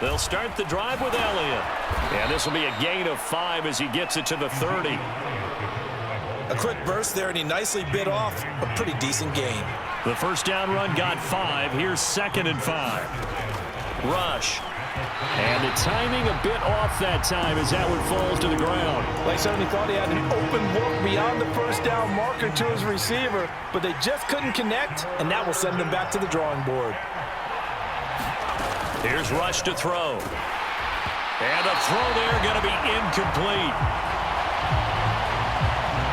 They'll start the drive with Elliott. And this will be a gain of 5 as he gets it to the 30. A quick burst there, and he nicely bit off a pretty decent gain. The first down run got 5. Here's 2nd and 5. Rush. And the timing a bit off that time as that one falls to the ground. Like somebody thought he had an open look beyond the first down marker to his receiver, but they just couldn't connect, and that will send them back to the drawing board. Here's Rush to throw. And the throw there going to be incomplete.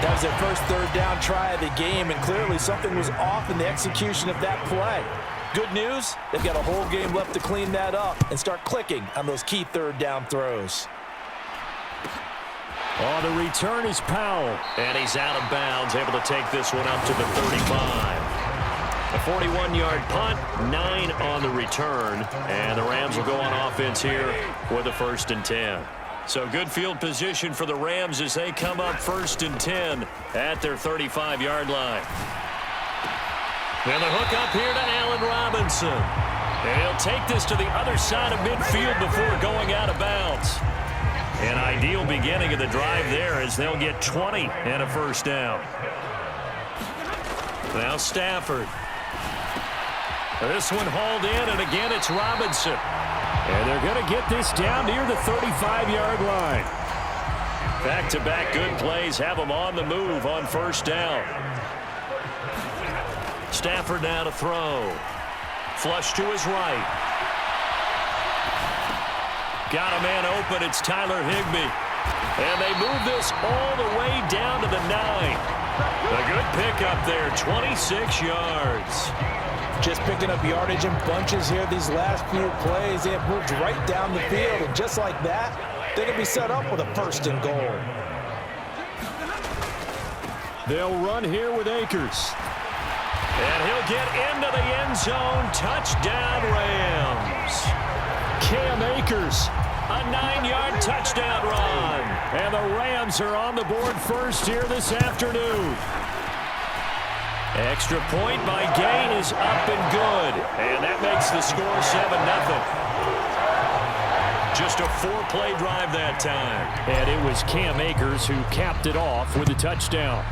That was their first third down try of the game, and clearly something was off in the execution of that play. Good news, they've got a whole game left to clean that up and start clicking on those key third down throws. On the return is Powell. And he's out of bounds, able to take this one up to the 35. A 41-yard punt, 9 on the return. And the Rams will go on offense here with a 1st and 10. So good field position for the Rams as they come up 1st and 10 at their 35-yard line. And the hook up here to Allen Robinson. And he'll take this to the other side of midfield before going out of bounds. An ideal beginning of the drive there as they'll get 20 and a 1st down. Now Stafford. This one hauled in, and again it's Robinson. And they're going to get this down near the 35-yard line. Back-to-back good plays have them on the move on 1st down. Stafford now to throw. Flush to his right. Got a man open. It's Tyler Higbee. And they move this all the way down to the 9. A good pickup there, 26 yards. Just picking up yardage in bunches here these last few plays. They have moved right down the field, and just like that, they're going to be set up with a 1st and goal. They'll run here with Akers. And he'll get into the end zone. Touchdown, Rams. Cam Akers, a 9-yard touchdown run. And the Rams are on the board first here this afternoon. Extra point by Gain is up and good. And that makes the score 7-0. Just a 4-play drive that time. And it was Cam Akers who capped it off with a touchdown.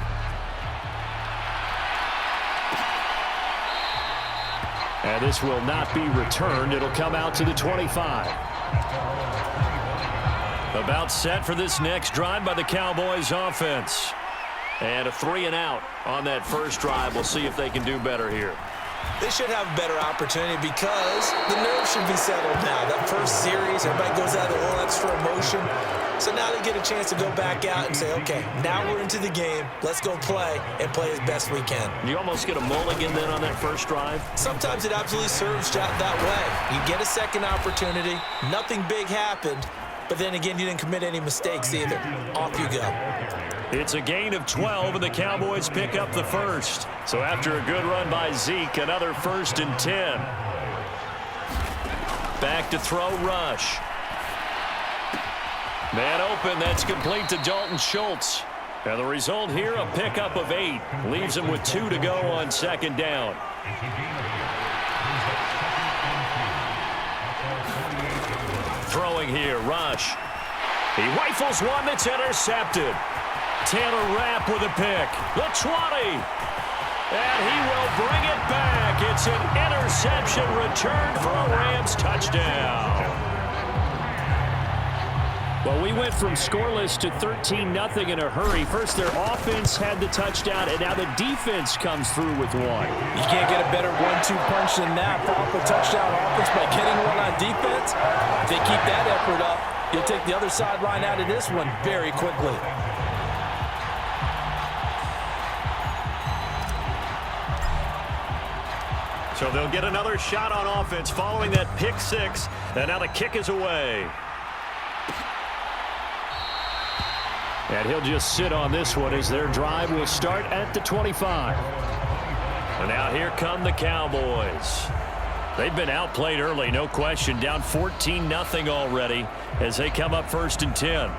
And this will not be returned. It'll come out to the 25. About set for this next drive by the Cowboys offense. And a 3 and out on that first drive. We'll see if they can do better here. They should have a better opportunity because the nerves should be settled now. That first series, everybody goes out with a little extra emotion. So now they get a chance to go back out and say, okay, now we're into the game. Let's go play and play as best we can. You almost get a mulligan then on that first drive? Sometimes it absolutely serves that way. You get a second opportunity. Nothing big happened. But then again, you didn't commit any mistakes either. Off you go. It's a gain of 12, and the Cowboys pick up the first. So after a good run by Zeke, another 1st and 10. Back to throw, Rush. Man open, that's complete to Dalton Schultz. Now the result here, a pickup of 8. Leaves him with 2 to go on 2nd down. Throwing here, Rush. He rifles one that's intercepted. Taylor Rapp with a pick. The 20. And he will bring it back. It's an interception return for a Rams touchdown. Well, we went from scoreless to 13-0 in a hurry. First, their offense had the touchdown, and now the defense comes through with one. You can't get a better 1-2 punch than that. Follow up a touchdown offense by getting one on defense. If they keep that effort up, you'll take the other sideline out of this one very quickly. So they'll get another shot on offense following that pick 6, and now the kick is away. And he'll just sit on this one as their drive will start at the 25. And now here come the Cowboys. They've been outplayed early, no question. Down 14-0 already as they come up 1st and 10.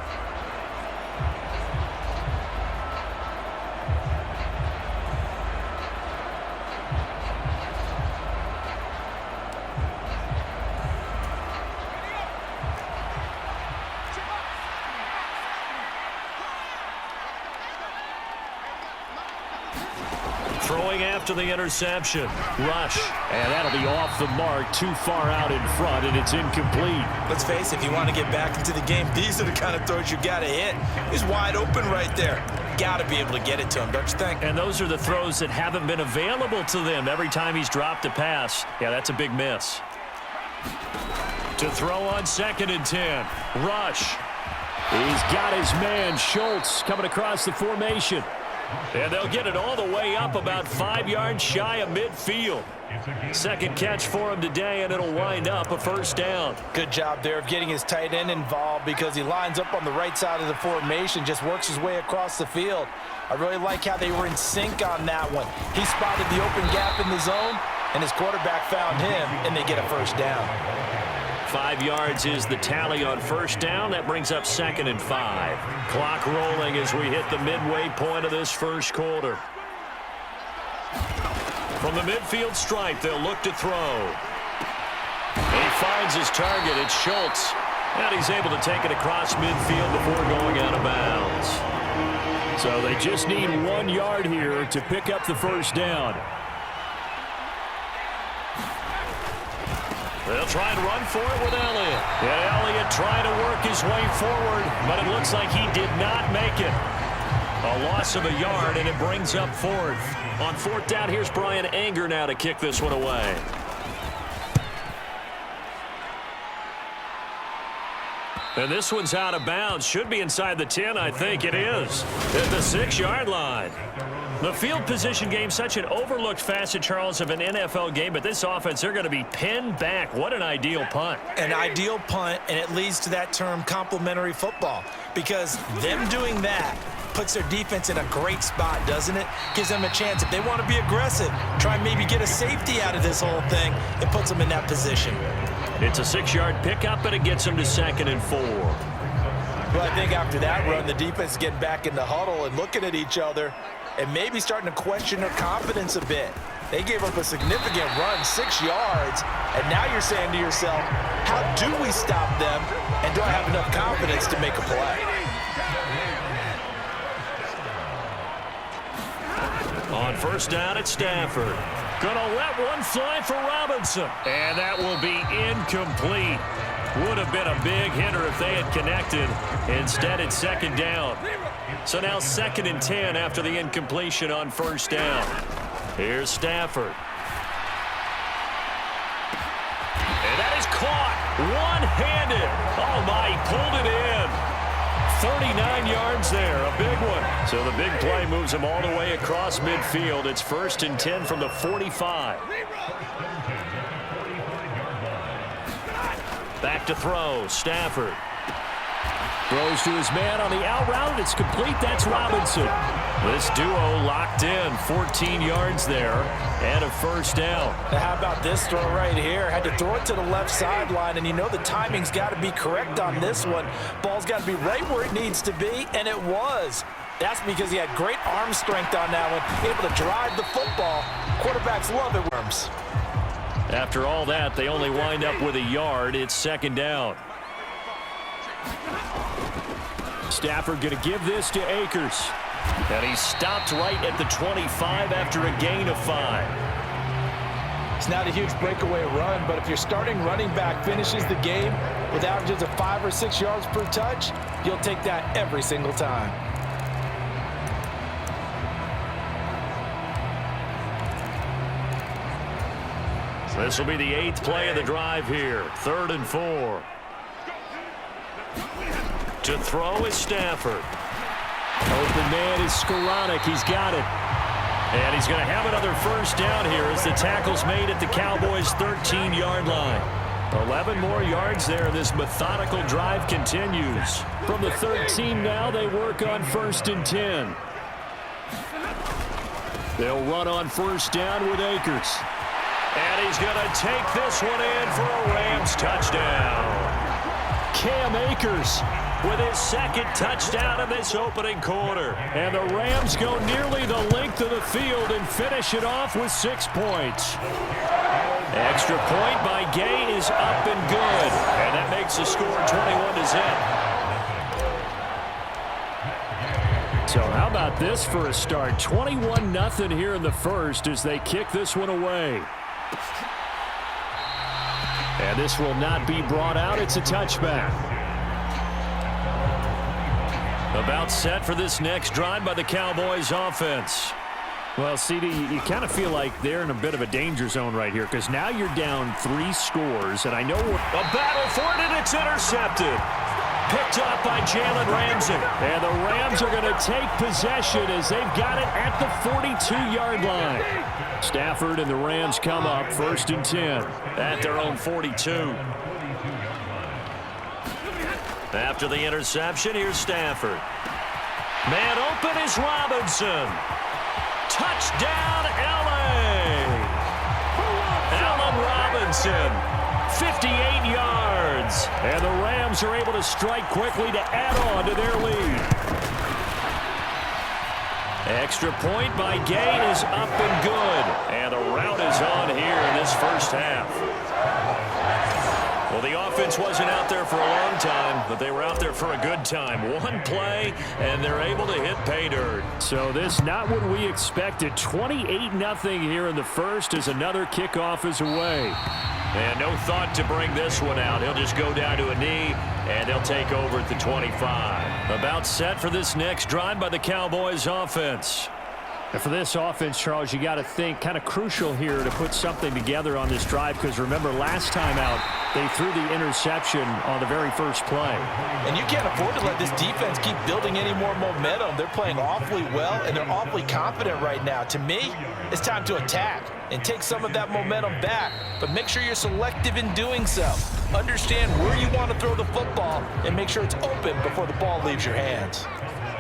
Throwing after the interception. Rush. And that'll be off the mark, too far out in front, and it's incomplete. Let's face it, if you want to get back into the game, these are the kind of throws you got to hit. He's wide open right there. Got to be able to get it to him, don't you think? And those are the throws that haven't been available to them every time he's dropped a pass. Yeah, that's a big miss. To throw on 2nd and 10. Rush. He's got his man, Schultz, coming across the formation. And they'll get it all the way up about 5 yards shy of midfield. Second catch for him today, and it'll wind up a first down. Good job there of getting his tight end involved because he lines up on the right side of the formation, just works his way across the field. I really like how they were in sync on that one. He spotted the open gap in the zone, and his quarterback found him, and they get a first down. 5 yards is the tally on first down. That brings up 2nd and 5. Clock rolling as we hit the midway point of this first quarter. From the midfield stripe, they'll look to throw. He finds his target. It's Schultz. And he's able to take it across midfield before going out of bounds. So they just need 1 yard here to pick up the first down. They'll try and run for it with Elliott. And Elliott trying to work his way forward, but it looks like he did not make it. A loss of a yard, and it brings up 4th. On 4th down, here's Brian Anger now to kick this one away. And this one's out of bounds. Should be inside the 10, I think it is. At the 6-yard line. The field position game, such an overlooked facet, Charles, of an NFL game, but this offense, they're going to be pinned back. What an ideal punt. An ideal punt, and it leads to that term complementary football, because them doing that puts their defense in a great spot, doesn't it? Gives them a chance. If they want to be aggressive, try and maybe get a safety out of this whole thing, it puts them in that position. It's a 6-yard pickup, and it gets them to 2nd and 4. Well, I think after that run, the defense is getting back in the huddle and looking at each other and maybe starting to question their confidence a bit. They gave up a significant run, 6 yards, and now you're saying to yourself, how do we stop them, and do I have enough confidence to make a play? On first down, it's Stafford. Gonna let one fly for Robinson. And that will be incomplete. Would have been a big hitter if they had connected. Instead, it's 2nd down. So now 2nd and 10 after the incompletion on first down. Here's Stafford. And that is caught one-handed. Oh, my, he pulled it in. 39 yards there, a big one. So the big play moves him all the way across midfield. It's 1st and 10 from the 45. Back to throw, Stafford. Throws to his man on the out route. It's complete. That's Robinson. This duo locked in. 14 yards there and a first down. Now how about this throw right here? Had to throw it to the left sideline, and you know the timing's got to be correct on this one. Ball's got to be right where it needs to be, and it was. That's because he had great arm strength on that one, able to drive the football. Quarterbacks love it. Worms. After all that, they only wind up with a yard. It's 2nd down. Stafford going to give this to Akers. And he stopped right at the 25 after a gain of 5. It's not a huge breakaway run, but if your starting running back finishes the game with averages of 5 or 6 yards per touch, you'll take that every single time. This will be the 8th play of the drive here. 3rd and 4. To throw is Stafford. Open man is Skoranek. He's got it. And he's going to have another first down here as the tackle's made at the Cowboys' 13-yard line. 11 more yards there. This methodical drive continues. From the 13 now, they work on 1st and 10. They'll run on first down with Akers. And he's going to take this one in for a Rams touchdown. Cam Akers with his 2nd touchdown of this opening quarter. And the Rams go nearly the length of the field and finish it off with 6 points. Extra point by Gay is up and good. And that makes the score 21-0. So how about this for a start? 21-0 here in the first as they kick this one away. And this will not be brought out. It's a touchback. About set for this next drive by the Cowboys offense. Well, CD, you kind of feel like they're in a bit of a danger zone right here because now you're down 3 scores, and I know a battle for it, and it's intercepted. Picked up by Jalen Ramsey. And the Rams are going to take possession as they've got it at the 42-yard line. Stafford and the Rams come up 1st and 10 at their own 42. After the interception, here's Stafford. Man open is Robinson. Touchdown, L.A. Allen Robinson, 58 yards. And the Rams are able to strike quickly to add on to their lead. Extra point by Gay is up and good. And the rout is on here in this first half. Well, the offense wasn't out there for a long time, but they were out there for a good time. One play, and they're able to hit pay dirt. So this not what we expected. 28-0 here in the first as another kickoff is away. And no thought to bring this one out. He'll just go down to a knee, and they'll take over at the 25. About set for this next drive by the Cowboys offense. And for this offense, Charles, you got to think kind of crucial here to put something together on this drive because remember last time out they threw the interception on the very first play. And you can't afford to let this defense keep building any more momentum. They're playing awfully well and they're awfully confident right now. To me, it's time to attack and take some of that momentum back, but make sure you're selective in doing so. Understand where you want to throw the football and make sure it's open before the ball leaves your hands.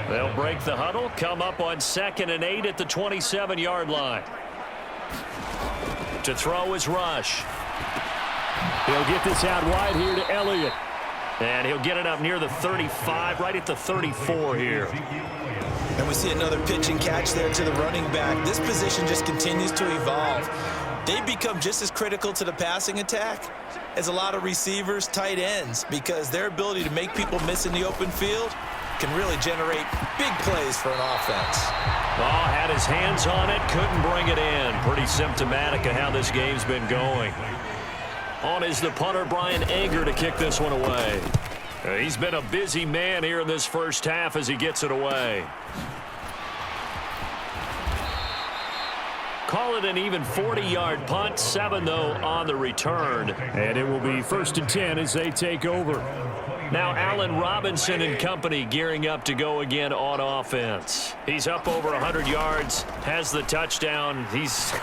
They'll break the huddle, come up on 2nd and 8 at the 27-yard line. To throw is Rush. He'll get this out wide here to Elliott. And he'll get it up near the 35, right at the 34 here. And we see another pitch and catch there to the running back. This position just continues to evolve. They become just as critical to the passing attack as a lot of receivers, tight ends, because their ability to make people miss in the open field can really generate big plays for an offense. Oh, had his hands on it, couldn't bring it in. Pretty symptomatic of how this game's been going. On is the punter, Brian Anger, to kick this one away. He's been a busy man here in this first half as he gets it away. Call it an even 40-yard punt, 7 though on the return. And it will be 1st and 10 as they take over. Now Allen Robinson and company gearing up to go again on offense. He's up over 100 yards, has the touchdown. He's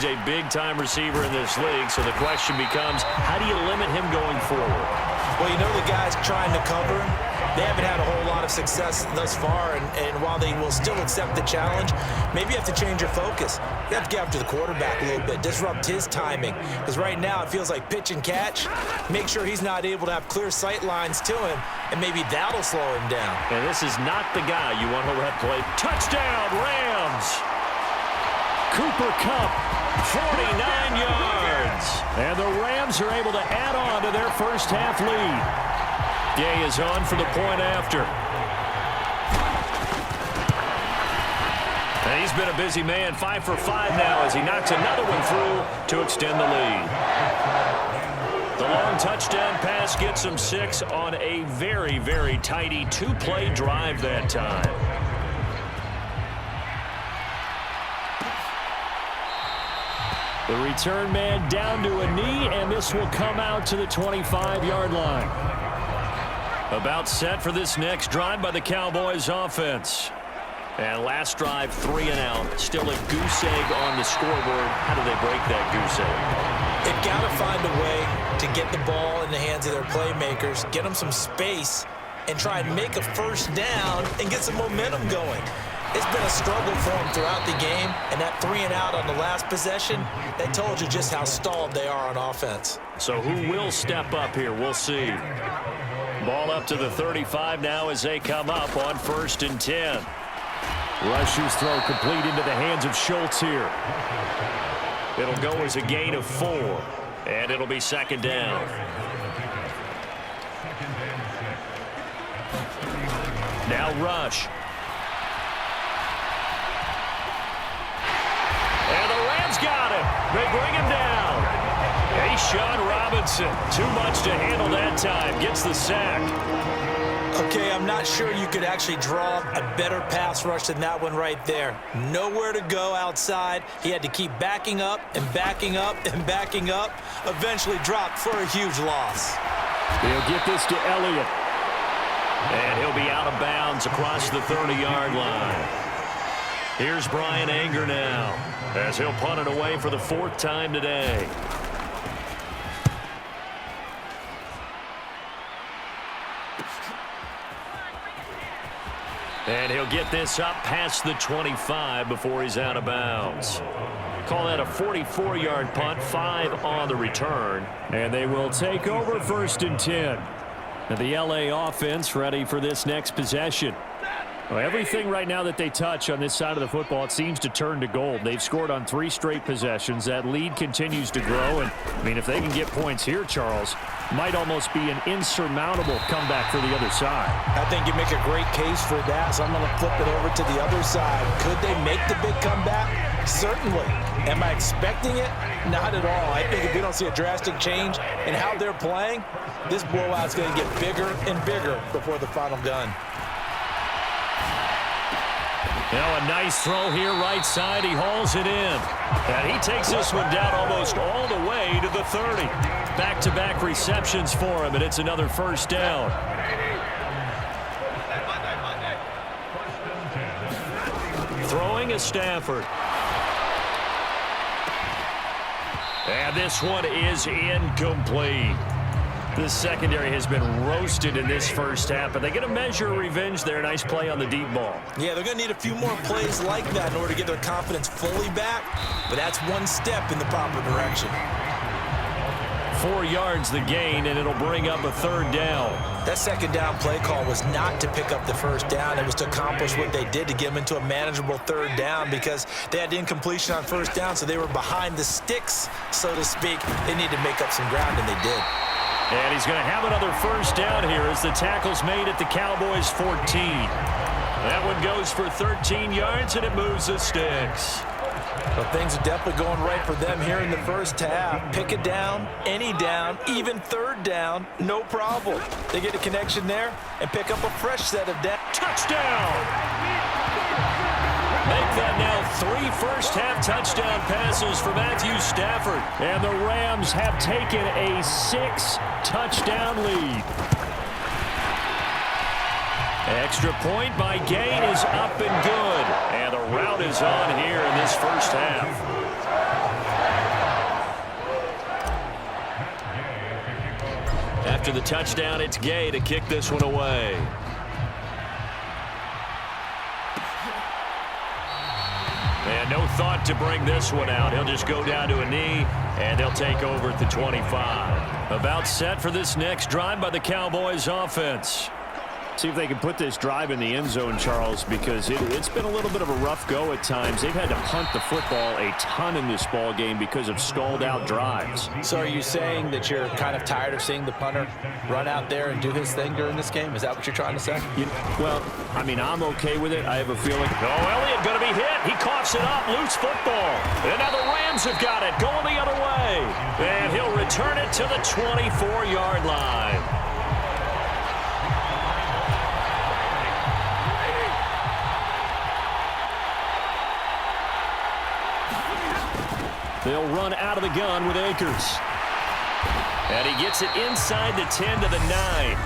a big-time receiver in this league, so the question becomes, how do you limit him going forward? Well, you know the guys trying to cover him, they haven't had a whole lot of success thus far, and while they will still accept the challenge, maybe you have to change your focus. You have to get after the quarterback a little bit, disrupt his timing, because right now it feels like pitch and catch. Make sure he's not able to have clear sight lines to him, and maybe that'll slow him down. And this is not the guy you want to let play. Touchdown, Rams! Cooper Kupp, 49 yards. And the Rams are able to add on to their first half lead. Gay is on for the point after. And he's been a busy man, 5 for 5 now as he knocks another one through to extend the lead. The long touchdown pass gets him 6 on a very, very tidy 2-play drive that time. The return man down to a knee, and this will come out to the 25-yard line. About set for this next drive by the Cowboys offense. And last drive, 3 and out. Still a goose egg on the scoreboard. How do they break that goose egg? They've got to find a way to get the ball in the hands of their playmakers, get them some space, and try and make a first down and get some momentum going. It's been a struggle for them throughout the game, and that 3 and out on the last possession, that told you just how stalled they are on offense. So who will step up here? We'll see. Ball up to the 35 now as they come up on 1st and 10. Rush's throw complete into the hands of Schultz here. It'll go as a gain of 4, and it'll be 2nd down. Now Rush. They bring him down. Sean Robinson, too much to handle that time, gets the sack. Okay, I'm not sure you could actually draw a better pass rush than that one right there. Nowhere to go outside. He had to keep backing up and backing up and backing up. Eventually dropped for a huge loss. He'll get this to Elliott. And he'll be out of bounds across the 30-yard line. Here's Brian Anger now, as he'll punt it away for the 4th time today. And he'll get this up past the 25 before he's out of bounds. Call that a 44-yard punt, 5 on the return. And they will take over 1st and 10. And the LA offense ready for this next possession. Well, everything right now that they touch on this side of the football, it seems to turn to gold. They've scored on 3 straight possessions. That lead continues to grow. And, I mean, if they can get points here, Charles, might almost be an insurmountable comeback for the other side. I think you make a great case for that, so I'm going to flip it over to the other side. Could they make the big comeback? Certainly. Am I expecting it? Not at all. I think if we don't see a drastic change in how they're playing, this blowout's going to get bigger and bigger before the final gun. Now a nice throw here right side. He hauls it in. And he takes this one down almost all the way to the 30. Back-to-back receptions for him, and it's another 1st down. Throwing is Stafford. And this one is incomplete. The secondary has been roasted in this first half, but they get a measure of revenge there. Nice play on the deep ball. Yeah, they're going to need a few more plays like that in order to get their confidence fully back, but that's one step in the proper direction. 4 yards the gain, and it'll bring up a 3rd down. That 2nd down play call was not to pick up the 1st down. It was to accomplish what they did to get them into a manageable 3rd down because they had incompletion on 1st down, so they were behind the sticks, so to speak. They needed to make up some ground, and they did. And he's going to have another 1st down here as the tackle's made at the Cowboys 14. That one goes for 13 yards, and it moves the sticks. Well, things are definitely going right for them here in the first half. Pick it down, any down, even 3rd down, no problem. They get a connection there and pick up a fresh set of down. Touchdown! Make that now 3 first-half touchdown passes for Matthew Stafford. And the Rams have taken a 6-touchdown lead. Extra point by Gain is up and good. And the route is on here in this first half. After the touchdown, it's Gay to kick this one away. And no thought to bring this one out. He'll just go down to a knee, and they'll take over at the 25. About set for this next drive by the Cowboys offense. See if they can put this drive in the end zone, Charles, because it's been a little bit of a rough go at times. They've had to punt the football a ton in this ball game because of stalled-out drives. So are you saying that you're kind of tired of seeing the punter run out there and do his thing during this game? Is that what you're trying to say? Well, I mean, I'm okay with it. I have a feeling. Oh, Elliott going to be hit. He coughs it up. Loose football. And now the Rams have got it. Going the other way. And he'll return it to the 24-yard line. They'll run out of the gun with Akers. And he gets it inside the 10 to the 9.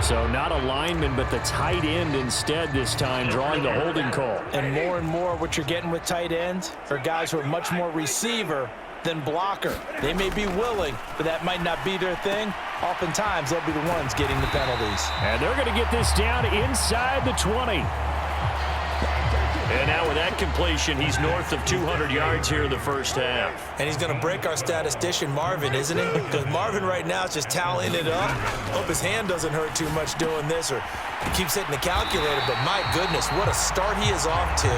So not a lineman, but the tight end instead this time, drawing the holding call. And more what you're getting with tight ends are guys who are much more receiver than blocker. They may be willing, but that might not be their thing. Oftentimes, they'll be the ones getting the penalties. And they're going to get this down inside the 20. And now with that completion, he's north of 200 yards here in the first half. And he's going to break our statistician, Marvin, isn't he? Because Marvin right now is just tallying it up. Hope his hand doesn't hurt too much doing this, or he keeps hitting the calculator. But my goodness, what a start he is off to.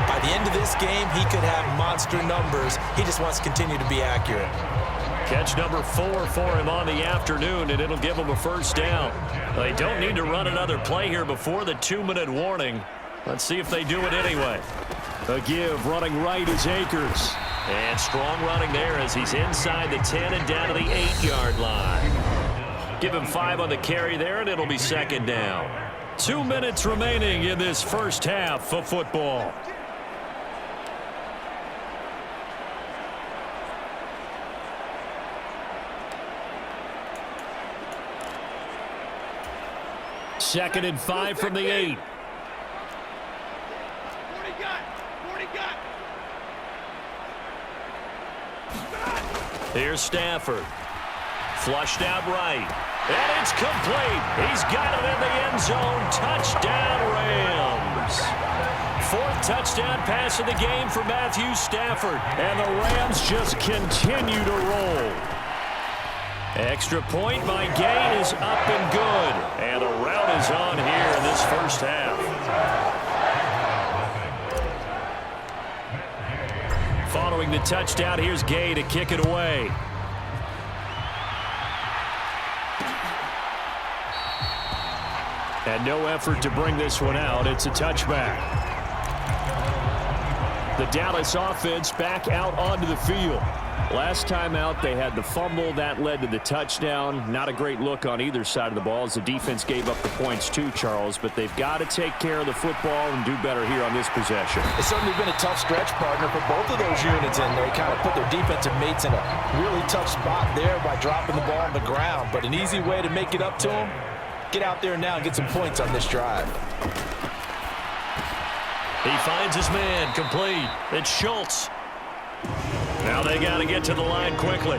By the end of this game, he could have monster numbers. He just wants to continue to be accurate. Catch number 4 for him on the afternoon, and it'll give him a first down. They don't need to run another play here before the 2-minute warning. Let's see if they do it anyway. A give running right is Akers. And strong running there as he's inside the 10 and down to the 8-yard line. Give him 5 on the carry there, and it'll be second down. 2 minutes remaining in this first half of football. Second and 5 from the 8. Here's Stafford. Flushed out right. And it's complete. He's got it in the end zone. Touchdown, Rams. 4th touchdown pass of the game for Matthew Stafford. And the Rams just continue to roll. Extra point by Gay is up and good. And the rout is on here in this first half. Following the touchdown, here's Gay to kick it away. And no effort to bring this one out. It's a touchback. The Dallas offense back out onto the field. Last time out, they had the fumble. That led to the touchdown. Not a great look on either side of the ball as the defense gave up the points too, Charles. But they've got to take care of the football and do better here on this possession. It's certainly been a tough stretch, partner, for both of those units, and they kind of put their defensive mates in a really tough spot there by dropping the ball on the ground. But an easy way to make it up to them, get out there now and get some points on this drive. He finds his man, complete. It's Schultz. Now they got to get to the line quickly.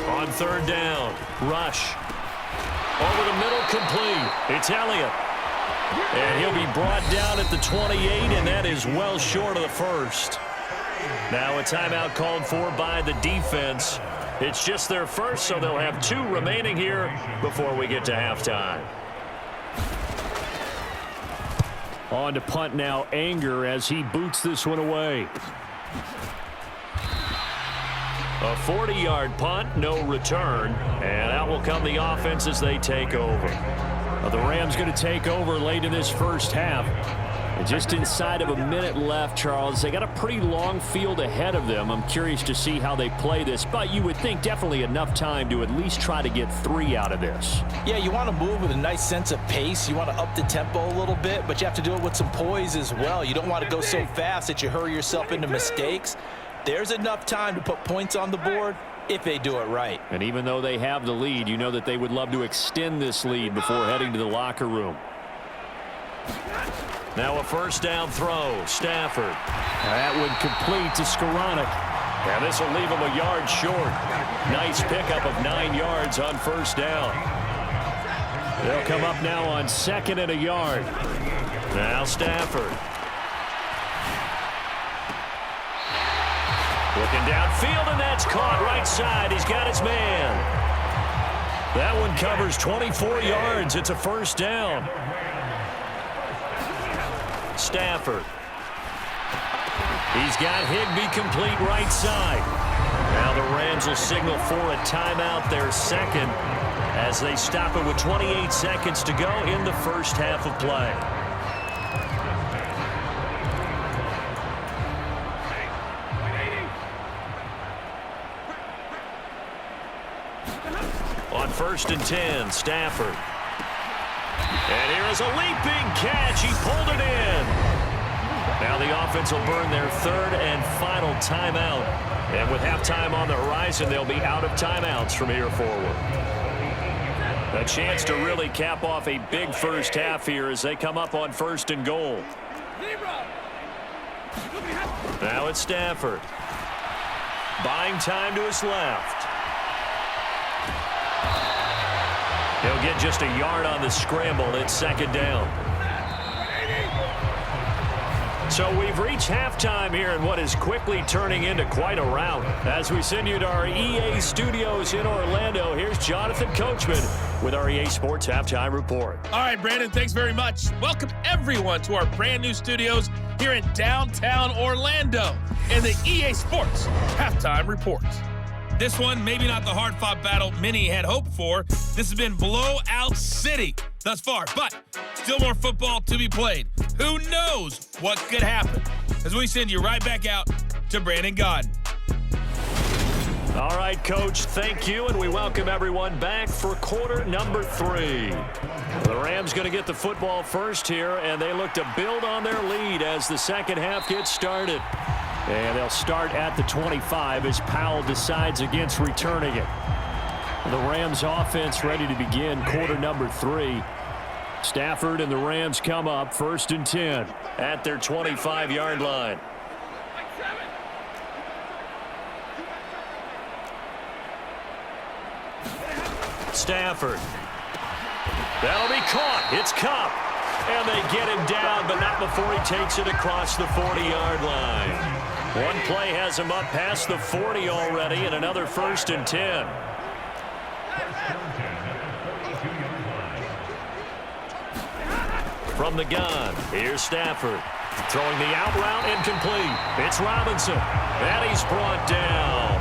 On 3rd down, rush. Over the middle, complete. It's Elliott. And he'll be brought down at the 28, and that is well short of the first. Now a timeout called for by the defense. It's just their first, so they'll have 2 remaining here before we get to halftime. On to punt now, Anger, as he boots this one away. A 40-yard punt, no return, and out will come the offense as they take over. The Rams going to take over late in this first half. And just inside of a minute left, Charles. They got a pretty long field ahead of them. I'm curious to see how they play this, but you would think definitely enough time to at least try to get 3 out of this. Yeah, you want to move with a nice sense of pace. You want to up the tempo a little bit, but you have to do it with some poise as well. You don't want to go so fast that you hurry yourself into mistakes. There's enough time to put points on the board if they do it right. And even though they have the lead, you know that they would love to extend this lead before heading to the locker room. Now a first down throw. Stafford. That would complete to Skoranek. And this will leave him a yard short. Nice pickup of 9 yards on first down. They'll come up now on 2nd and a yard. Now Stafford. Looking downfield, and that's caught right side. He's got his man. That one covers 24 yards. It's a first down. Stafford. He's got Higbee complete right side. Now the Rams will signal for a timeout, their second, as they stop it with 28 seconds to go in the first half of play. On 1st and 10, Stafford. And here is a leaping catch. He pulled it in. Now the offense will burn their 3rd and final timeout. And with halftime on the horizon, they'll be out of timeouts from here forward. A chance to really cap off a big first half here as they come up on 1st and goal. Now it's Stafford. Buying time to his left. He'll get just a yard on the scramble. It's 2nd down. So we've reached halftime here in what is quickly turning into quite a rout. As we send you to our EA studios in Orlando, here's Jonathan Coachman with our EA Sports Halftime Report. All right, Brandon, thanks very much. Welcome everyone to our brand new studios here in downtown Orlando and the EA Sports Halftime Report. This one, maybe not the hard-fought battle many had hoped for. This has been blowout city thus far, but still more football to be played. Who knows what could happen? As we send you right back out to Brandon Gaudin. All right, Coach, thank you, and we welcome everyone back for quarter number 3. The Rams going to get the football first here, and they look to build on their lead as the second half gets started. And they'll start at the 25 as Powell decides against returning it. The Rams offense ready to begin quarter number 3. Stafford and the Rams come up 1st and 10 at their 25-yard line. Stafford. That'll be caught. It's Kupp. And they get him down, but not before he takes it across the 40-yard line. One play has him up past the 40 already, and another 1st and 10. From the gun, here's Stafford. Throwing the out route, incomplete. It's Robinson. And he's brought down.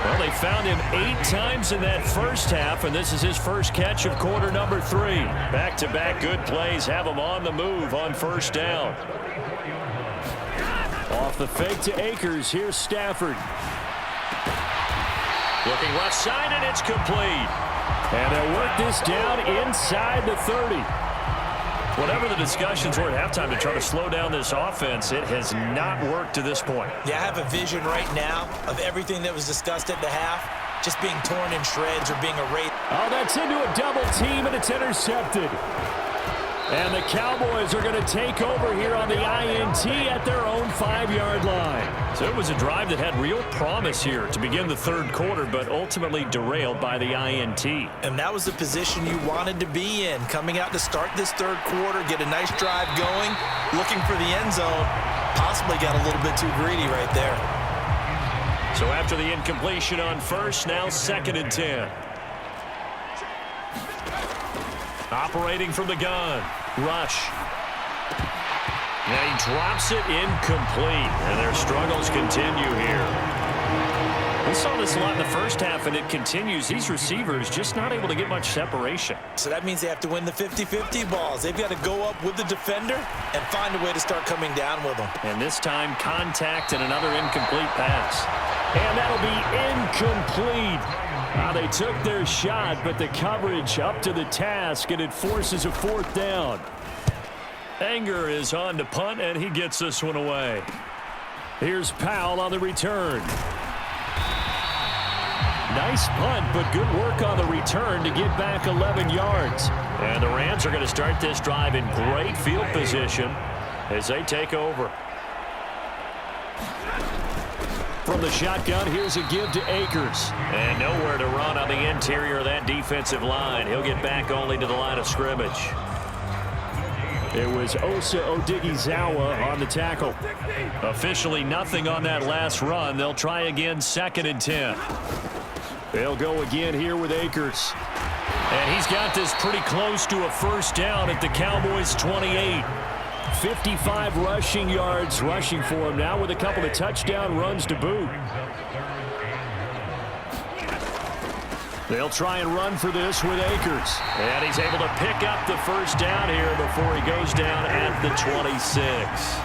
Well, they found him 8 times in that first half, and this is his first catch of quarter number 3. Back-to-back good plays have him on the move on 1st down. Off the fake to Akers, here's Stafford. Looking left side, and it's complete. And they'll work this down inside the 30. Whatever the discussions were at halftime to try to slow down this offense, it has not worked to this point. Yeah, I have a vision right now of everything that was discussed at the half just being torn in shreds or being erased. Oh, that's into a double team, and it's intercepted. And the Cowboys are going to take over here on the INT at their own 5-yard line. So it was a drive that had real promise here to begin the third quarter, but ultimately derailed by the INT. And that was the position you wanted to be in, coming out to start this third quarter, get a nice drive going, looking for the end zone. Possibly got a little bit too greedy right there. So after the incompletion on 1st, now 2nd and 10. Operating from the gun. Rush. And he drops it incomplete. And their struggles continue here. We saw this a lot in the first half, and it continues. These receivers just not able to get much separation. So that means they have to win the 50-50 balls. They've got to go up with the defender and find a way to start coming down with them. And this time, contact and another incomplete pass. And that'll be incomplete. They took their shot, but the coverage up to the task, and it forces a 4th down. Anger is on to punt, and he gets this one away. Here's Powell on the return. Nice punt, but good work on the return to get back 11 yards. And the Rams are going to start this drive in great field position as they take over. From the shotgun, here's a give to Akers. And nowhere to run on the interior of that defensive line. He'll get back only to the line of scrimmage. It was Osa Odighizuwa on the tackle. Officially nothing on that last run. They'll try again 2nd and 10. They'll go again here with Akers. And he's got this pretty close to a 1st down at the Cowboys' 28. 55 rushing yards rushing for him now with a couple of touchdown runs to boot. They'll try and run for this with Akers. And he's able to pick up the 1st down here before he goes down at the 26.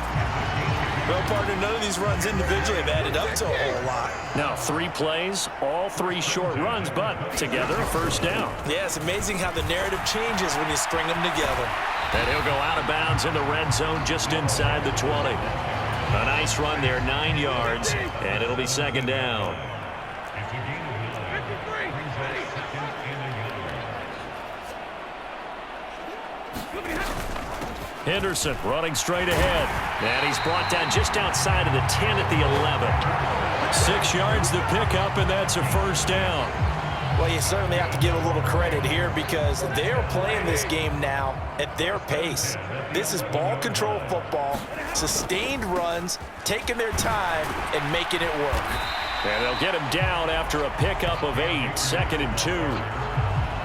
Well, partner, none of these runs individually have added up to a whole lot. Now, 3 plays, all 3 short runs, but together a 1st down. Yeah, it's amazing how the narrative changes when you string them together. And he'll go out of bounds in the red zone just inside the 20. A nice run there, 9 yards, and it'll be 2nd down. Henderson running straight ahead. And he's brought down just outside of the 10 at the 11. 6 yards the pickup, and that's a 1st down. Well, you certainly have to give a little credit here because they're playing this game now at their pace. This is ball control football, sustained runs, taking their time, and making it work. And they'll get him down after a pickup of 8, 2nd and 2.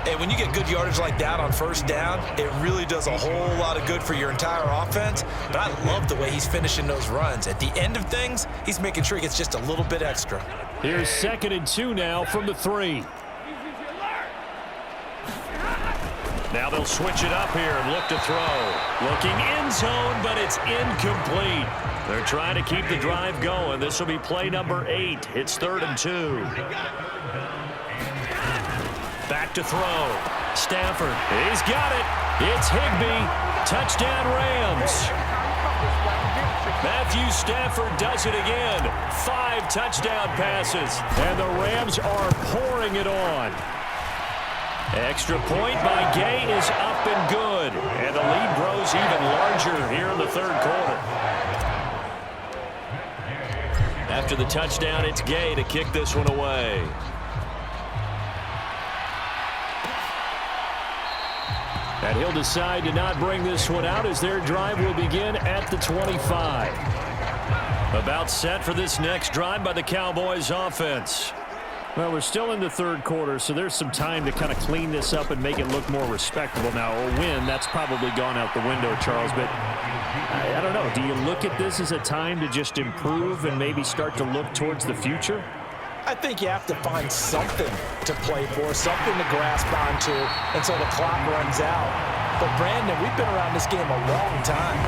And when you get good yardage like that on 1st down, it really does a whole lot of good for your entire offense. But I love the way he's finishing those runs. At the end of things, he's making sure he gets just a little bit extra. Here's 2nd and 2 now from the 3. Now they'll switch it up here and look to throw. Looking end zone, but it's incomplete. They're trying to keep the drive going. This will be play number 8. It's 3rd and 2. Back to throw. Stafford. He's got it. It's Higbee. Touchdown Rams. Matthew Stafford does it again. 5 touchdown passes. And the Rams are pouring it on. Extra point by Gay is up and good. And the lead grows even larger here in the 3rd quarter. After the touchdown, it's Gay to kick this one away. And he'll decide to not bring this one out as their drive will begin at the 25. About set for this next drive by the Cowboys offense. Well, we're still in the 3rd quarter, so there's some time to kind of clean this up and make it look more respectable now. A win, that's probably gone out the window, Charles, but I don't know. Do you look at this as a time to just improve and maybe start to look towards the future? I think you have to find something to play for, something to grasp onto until the clock runs out. But, Brandon, we've been around this game a long time.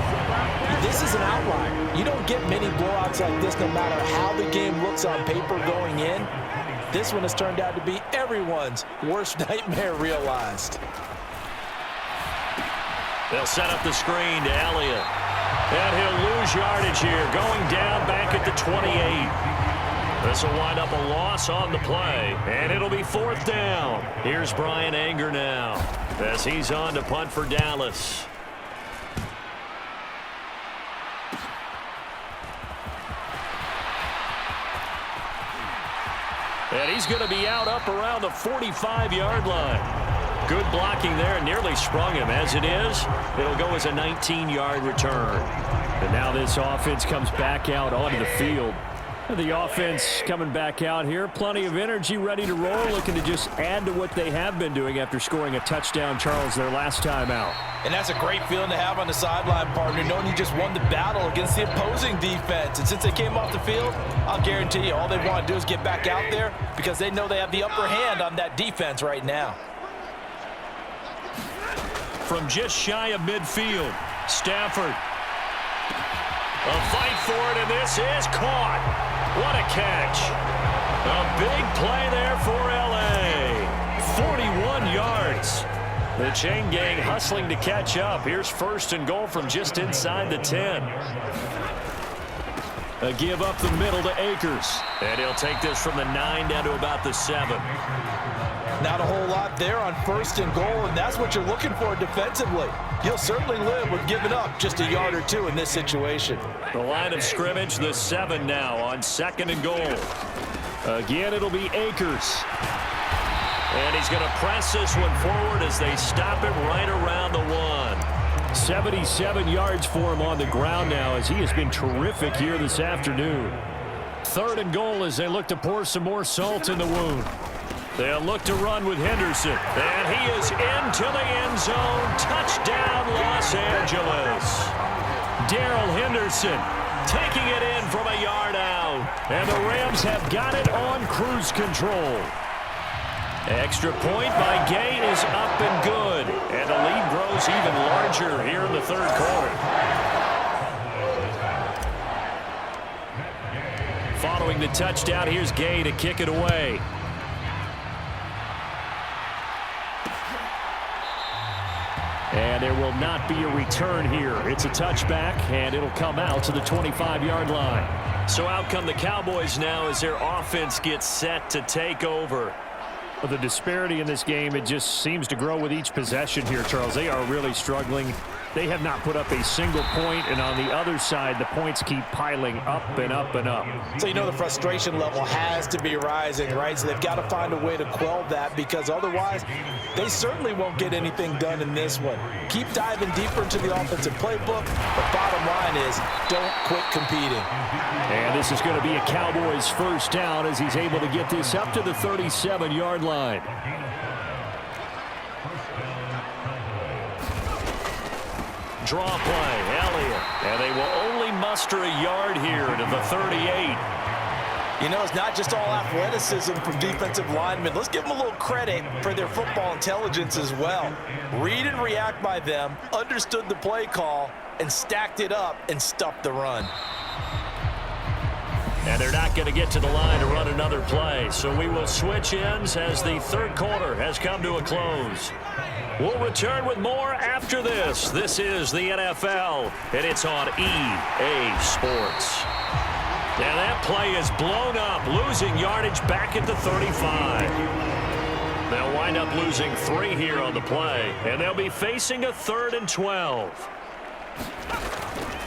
This is an outlier. You don't get many blowouts like this no matter how the game looks on paper going in. This one has turned out to be everyone's worst nightmare realized. They'll set up the screen to Elliott. And he'll lose yardage here, going down back at the 28. This will wind up a loss on the play, and it'll be 4th down. Here's Brian Anger now as he's on to punt for Dallas. And he's going to be out up around the 45-yard line. Good blocking there, nearly sprung him. As it is, it'll go as a 19-yard return. And now this offense comes back out onto the field. The offense coming back out here. Plenty of energy, ready to roll, looking to just add to what they have been doing after scoring a touchdown, Charles, their last time out. And that's a great feeling to have on the sideline, partner, knowing you just won the battle against the opposing defense. And since they came off the field, I'll guarantee you all they want to do is get back out there because they know they have the upper hand on that defense right now. From just shy of midfield, Stafford. A fight for it, and this is caught. What a catch. A big play there for L.A. 41 yards. The chain gang hustling to catch up. Here's 1st and goal from just inside the 10. A give up the middle to Akers. And he'll take this from the 9 down to about the 7. Not a whole lot there on 1st and goal, and that's what you're looking for defensively. You'll certainly live with giving up just a yard or 2 in this situation. The line of scrimmage, the 7 now on 2nd and goal. Again, it'll be Akers. And he's going to press this one forward as they stop it right around the 1. 77 yards for him on the ground now as he has been terrific here this afternoon. 3rd and goal as they look to pour some more salt in the wound. They'll look to run with Henderson. And he is into the end zone. Touchdown, Los Angeles. Darrell Henderson taking it in from a yard out. And the Rams have got it on cruise control. Extra point by Gay is up and good. And the lead grows even larger here in the 3rd quarter. Following the touchdown, here's Gay to kick it away. And there will not be a return here. It's a touchback, and it'll come out to the 25-yard line. So out come the Cowboys now as their offense gets set to take over. Well, the disparity in this game, it just seems to grow with each possession here, Charles. They are really struggling. They have not put up a single point, and on the other side, the points keep piling up and up and up. So you know the frustration level has to be rising, right? So they've got to find a way to quell that because otherwise they certainly won't get anything done in this one. Keep diving deeper into the offensive playbook. The bottom line is don't quit competing. And this is going to be a Cowboys 1st down as he's able to get this up to the 37-yard line. Draw play, Elliott. And they will only muster a yard here to the 38. You know, it's not just all athleticism from defensive linemen. Let's give them a little credit for their football intelligence as well. Read and react by them, understood the play call, and stacked it up and stuffed the run. And they're not going to get to the line to run another play. So we will switch ends as the third quarter has come to a close. We'll return with more after this. This is the NFL, and it's on EA Sports. And that play is blown up, losing yardage back at the 35. They'll wind up losing 3 here on the play, and they'll be facing a 3rd and 12.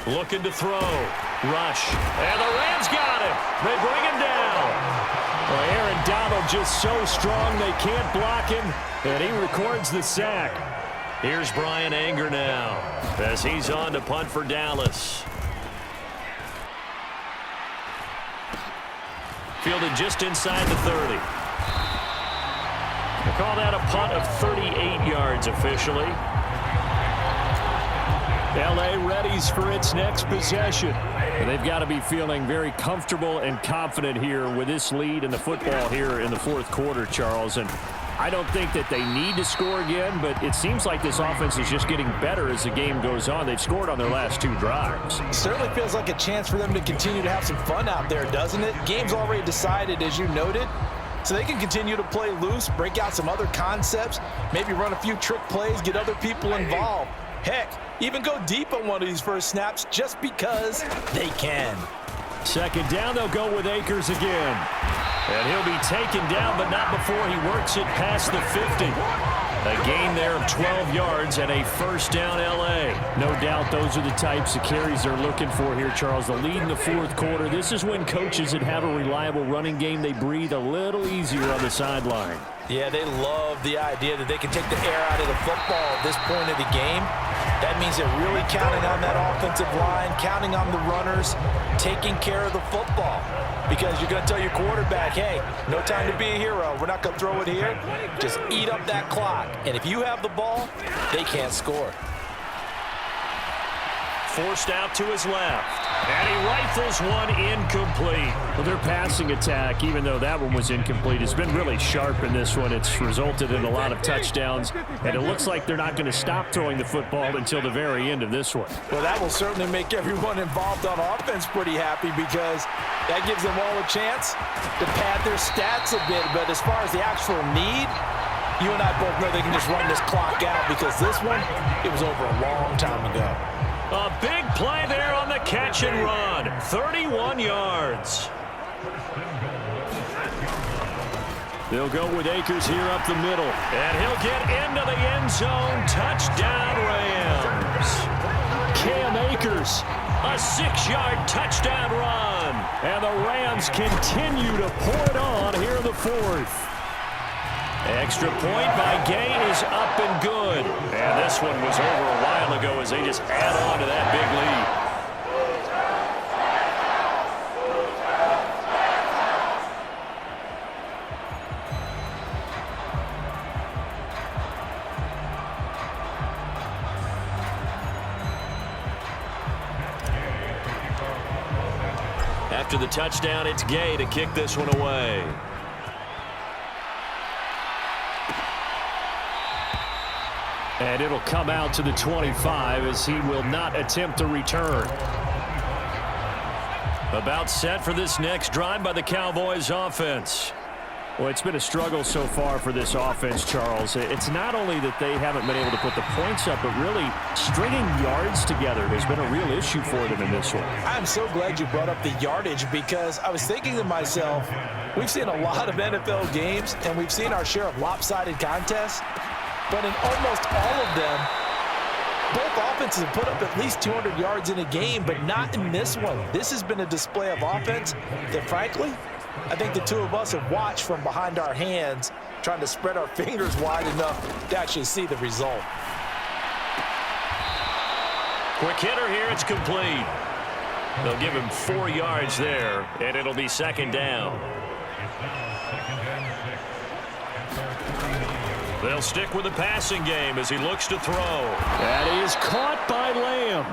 Looking to throw. Rush. And the Rams got him. They bring him down. Well, Aaron Donald just so strong they can't block him, and he records the sack. Here's Brian Anger now as he's on to punt for Dallas. Fielded just inside the 30. They call that a punt of 38 yards officially. L.A. readies for its next possession. And they've got to be feeling very comfortable and confident here with this lead in the football here in the fourth quarter, Charles. And I don't think that they need to score again, but it seems like this offense is just getting better as the game goes on. They've scored on their last 2 drives. Certainly feels like a chance for them to continue to have some fun out there, doesn't it? Game's already decided, as you noted. So they can continue to play loose, break out some other concepts, maybe run a few trick plays, get other people involved. Heck, even go deep on one of these first snaps just because they can. Second down, they'll go with Akers again. And he'll be taken down, but not before he works it past the 50. A gain there of 12 yards and a first down L.A. No doubt those are the types of carries they're looking for here, Charles. The lead in the fourth quarter. This is when coaches that have a reliable running game, they breathe a little easier on the sideline. Yeah, they love the idea that they can take the air out of the football at this point of the game. That means they're really counting on that offensive line, counting on the runners, taking care of the football. Because you're going to tell your quarterback, hey, no time to be a hero. We're not going to throw it here. Just eat up that clock. And if you have the ball, they can't score. Forced out to his left. And he rifles one incomplete. Well, their passing attack, even though that one was incomplete, has been really sharp in this one. It's resulted in a lot of touchdowns, and it looks like they're not going to stop throwing the football until the very end of this one. Well, that will certainly make everyone involved on offense pretty happy because that gives them all a chance to pad their stats a bit. But as far as the actual need, you and I both know they can just run this clock out because this one, it was over a long time ago. A big play there on the catch and run. 31 yards. They'll go with Akers here up the middle. And he'll get into the end zone. Touchdown, Rams. Cam Akers. A 6-yard touchdown run. And the Rams continue to pour it on here in the fourth. Extra point by Gay is up and good. And this one was over a while ago as they just add on to that big lead. After the touchdown, it's Gay to kick this one away. And it'll come out to the 25 as he will not attempt to return. About set for this next drive by the Cowboys offense. Well, it's been a struggle so far for this offense, Charles. It's not only that they haven't been able to put the points up, but really stringing yards together has been a real issue for them in this one. I'm so glad you brought up the yardage because I was thinking to myself, we've seen a lot of NFL games and we've seen our share of lopsided contests, but in almost all of them, both offenses have put up at least 200 yards in a game, but not in this one. This has been a display of offense that, frankly, I think the two of us have watched from behind our hands, trying to spread our fingers wide enough to actually see the result. Quick hitter here, it's complete. They'll give him 4 yards there, and it'll be second down. They'll stick with the passing game as he looks to throw. That is caught by Lamb.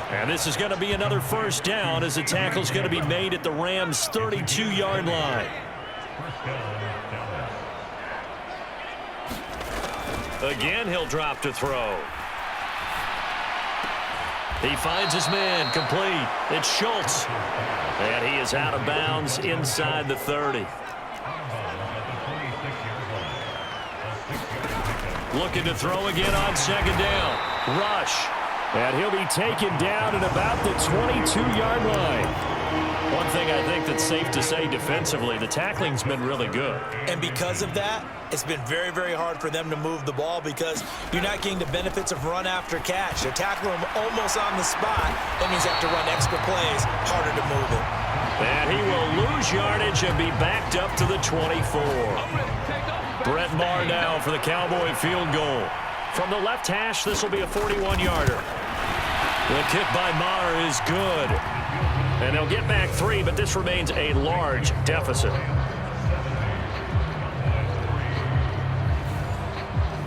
And this is going to be another first down as the tackle's going to be made at the Rams' 32-yard line. Again, he'll drop to throw. He finds his man, complete. It's Schultz. And he is out of bounds inside the 30. Looking to throw again on second down. Rush. And he'll be taken down at about the 22-yard line. One thing I think that's safe to say defensively, the tackling's been really good. And because of that, it's been very, very hard for them to move the ball because you're not getting the benefits of run after catch. They're tackling him almost on the spot. That means they have to run extra plays, harder to move it. And he will lose yardage and be backed up to the 24. Brett Maher now for the Cowboy field goal. From the left hash, this will be a 41-yarder. The kick by Maher is good. And they'll get back 3, but this remains a large deficit.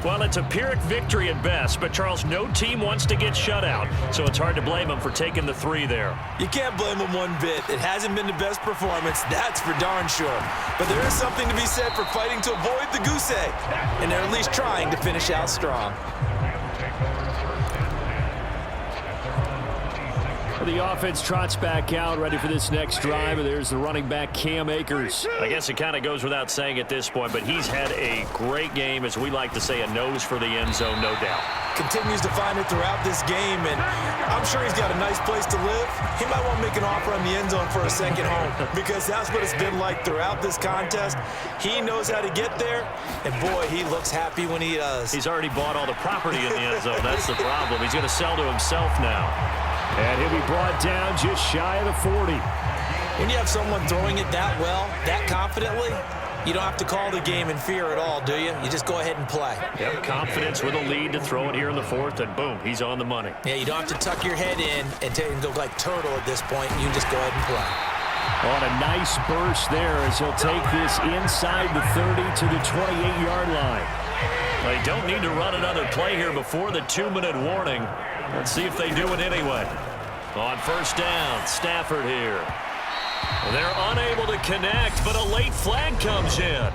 Well, it's a Pyrrhic victory at best, but, Charles, no team wants to get shut out, so it's hard to blame them for taking the 3 there. You can't blame them one bit. It hasn't been the best performance, that's for darn sure. But there is something to be said for fighting to avoid the goose egg, and they're at least trying to finish out strong. The offense trots back out, ready for this next drive. And there's the running back, Cam Akers. I guess it kind of goes without saying at this point, but he's had a great game, as we like to say, a nose for the end zone, no doubt. Continues to find it throughout this game, and I'm sure he's got a nice place to live. He might want to make an offer on the end zone for a second home because that's what it's been like throughout this contest. He knows how to get there, and boy, he looks happy when he does. He's already bought all the property in the end zone. That's the problem. He's going to sell to himself now. And he'll be brought down just shy of the 40. When you have someone throwing it that well, that confidently, you don't have to call the game in fear at all, do you? You just go ahead and play. Yep, confidence with a lead to throw it here in the 4th, and boom, he's on the money. Yeah, you don't have to tuck your head in and go like turtle at this point. You just go ahead and play. On a nice burst there as he'll take this inside the 30 to the 28-yard line. They don't need to run another play here before the 2-minute warning. Let's see if they do it anyway. On first down, Stafford here. They're unable to connect, but a late flag comes in.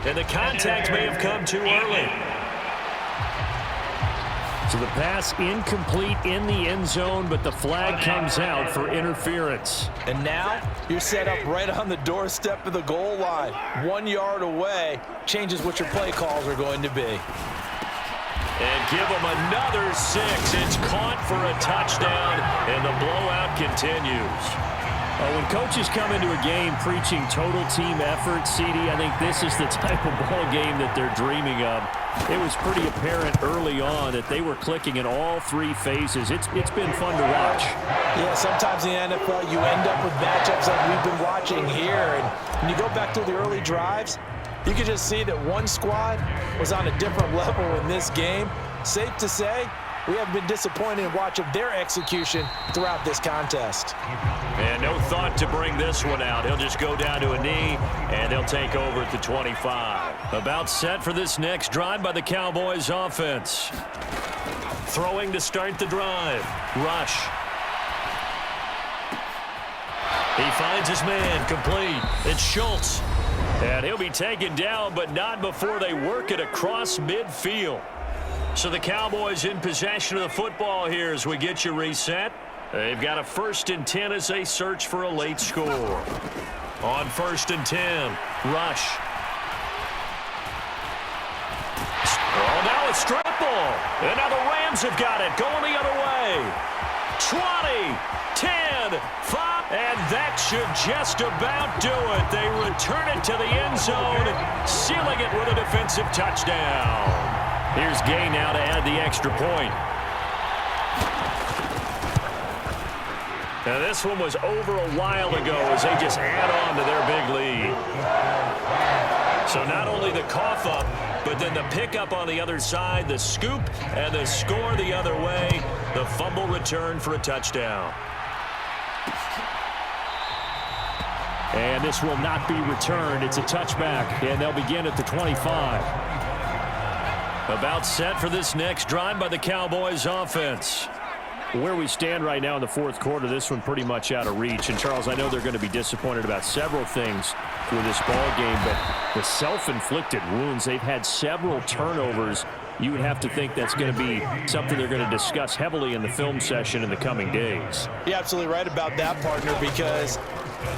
And the contact may have come too early. So the pass incomplete in the end zone, but the flag comes out for interference. And now you're set up right on the doorstep of the goal line. 1 yard away changes what your play calls are going to be. And give them another 6. It's caught for a touchdown, and the blowout continues. When coaches come into a game preaching total team effort, CD, I think this is the type of ball game that they're dreaming of. It was pretty apparent early on that they were clicking in all 3 phases. It's been fun to watch. Yeah, sometimes in the NFL you end up with matchups like we've been watching here. And when you go back to the early drives, you can just see that one squad was on a different level in this game. Safe to say, we haven't been disappointed in watching their execution throughout this contest. And no thought to bring this one out. He'll just go down to a knee, and they'll take over at the 25. About set for this next drive by the Cowboys offense. Throwing to start the drive. Rush. He finds his man, complete. It's Schultz. And he'll be taken down, but not before they work it across midfield. So the Cowboys in possession of the football here as we get you reset. They've got a 1st and 10 as they search for a late score. On 1st and 10, Rush. Oh, now a strip ball. And now the Rams have got it, going the other way. 20, 10, 5, and that should just about do it. They return it to the end zone, sealing it with a defensive touchdown. Here's Gay now to add the extra point. Now this one was over a while ago as they just add on to their big lead. So not only the cough up, but then the pickup on the other side, the scoop, and the score the other way. The fumble return for a touchdown. And this will not be returned. It's a touchback, and they'll begin at the 25. About set for this next drive by the Cowboys offense. Where we stand right now in the fourth quarter, this one pretty much out of reach. And, Charles, I know they're going to be disappointed about several things for this ball game, but the self-inflicted wounds, they've had several turnovers. You would have to think that's going to be something they're going to discuss heavily in the film session in the coming days. You're absolutely right about that, partner, because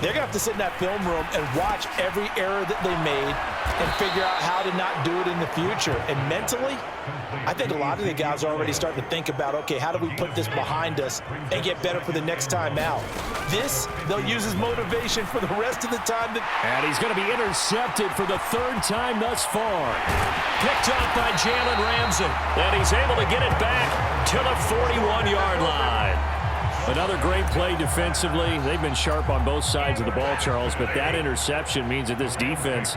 they're going to have to sit in that film room and watch every error that they made and figure out how to not do it in the future. And mentally, I think a lot of the guys are already starting to think about, okay, how do we put this behind us and get better for the next time out? This, they'll use as motivation for the rest of the time. And he's going to be intercepted for the third time thus far. Picked off by Jalen Ramsey. And he's able to get it back to the 41-yard line. Another great play defensively. They've been sharp on both sides of the ball, Charles, but that interception means that this defense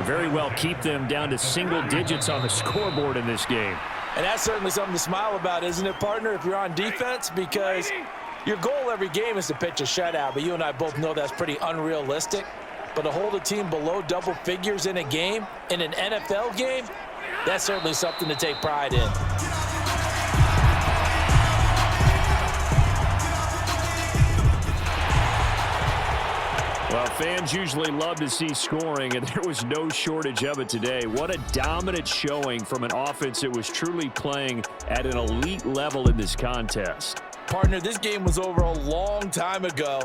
very well keep them down to single digits on the scoreboard in this game. And that's certainly something to smile about, isn't it, partner, if you're on defense? Because your goal every game is to pitch a shutout, but you and I both know that's pretty unrealistic. But to hold a team below double figures in a game, in an NFL game, that's certainly something to take pride in. Well, fans usually love to see scoring, and there was no shortage of it today. What a dominant showing from an offense that was truly playing at an elite level in this contest. Partner, this game was over a long time ago.